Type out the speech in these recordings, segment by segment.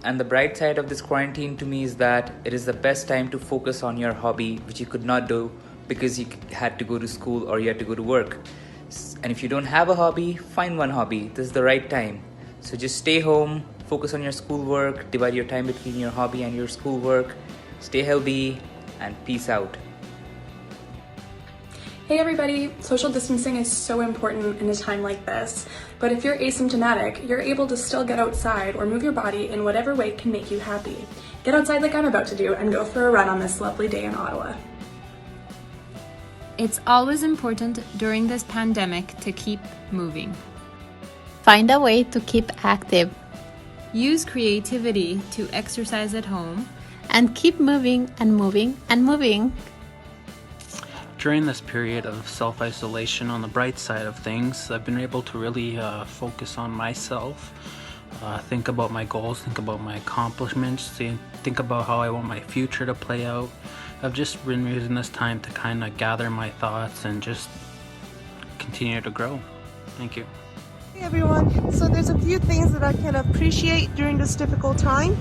And the bright side of this quarantine to me is that it is the best time to focus on your hobby, which you could not do because you had to go to school or you had to go to work. And if you don't have a hobby, find one hobby. This is the right time. So just stay home, focus on your schoolwork, divide your time between your hobby and your schoolwork, stay healthy, and peace out. Hey everybody, social distancing is so important in a time like this, but if you're asymptomatic, you're able to still get outside or move your body in whatever way can make you happy. Get outside like I'm about to do and go for a run on this lovely day in Ottawa. It's always important during this pandemic to keep moving. Find a way to keep active Use creativity to exercise at home. and keep moving and moving and moving. During this period of self-isolation, on the bright side of things, I've been able to really focus on myself, think about my goals, think about my accomplishments, think about how I want my future to play out. I've just been using this time to kind of gather my thoughts and just continue to grow. Thank you. Hey everyone, so there's a few things that I can appreciate during this difficult time,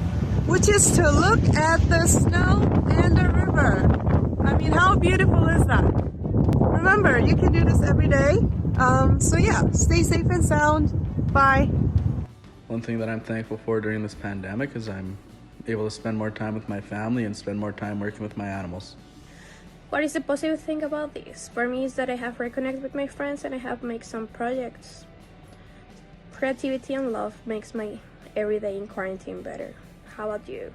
which is to look at the snow and the river. I mean, how beautiful is that? Remember, you can do this every day. So yeah, stay safe and sound. Bye. One thing that I'm thankful for during this pandemic is I'm able to spend more time with my family and spend more time working with my animals. What is the positive thing about this? For me is that I have reconnected with my friends and I have made some projects. Creativity and love makes my everyday in quarantine better. How about you?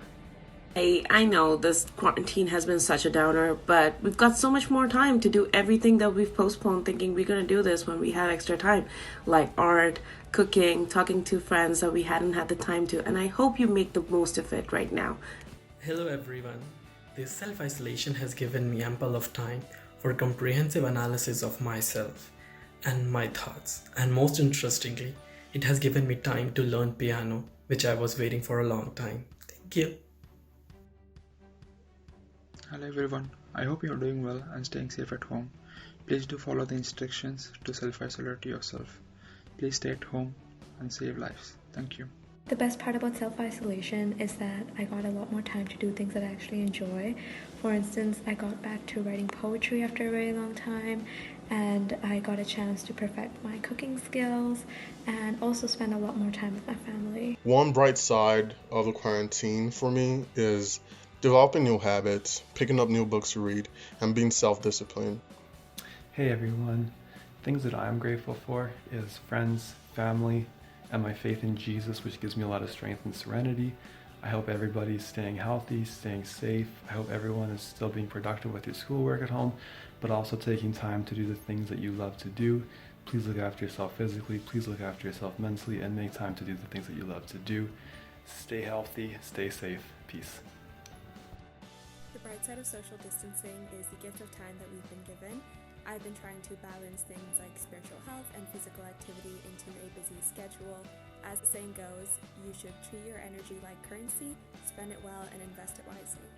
Hey, I know this quarantine has been such a downer, but we've got so much more time to do everything that we've postponed thinking we're going to do this when we have extra time, like art, cooking, talking to friends that we hadn't had the time to, and I hope you make the most of it right now. Hello everyone. This self-isolation has given me ample of time for comprehensive analysis of myself and my thoughts, and most interestingly, it has given me time to learn piano, which I was waiting for a long time. Thank you. Hello everyone, I hope you are doing well and staying safe at home. Please do follow the instructions to self-isolate yourself. Please stay at home and save lives. Thank you. The best part about self-isolation is that I got a lot more time to do things that I actually enjoy. For instance, I got back to writing poetry after a very long time, and I got a chance to perfect my cooking skills and also spend a lot more time with my family. One bright side of the quarantine for me is developing new habits, picking up new books to read, and being self-disciplined. Hey everyone, things that I'm grateful for is friends, family, and my faith in Jesus, which gives me a lot of strength and serenity. I hope everybody's staying healthy, staying safe. I hope everyone is still being productive with your schoolwork at home, but also taking time to do the things that you love to do. Please look after yourself physically, please look after yourself mentally, and make time to do the things that you love to do. Stay healthy, stay safe, peace. The bright side of social distancing is the gift of time that we've been given. I've been trying to balance things like spiritual health and physical activity into a busy schedule. As the saying goes, you should treat your energy like currency, spend it well, and invest it wisely.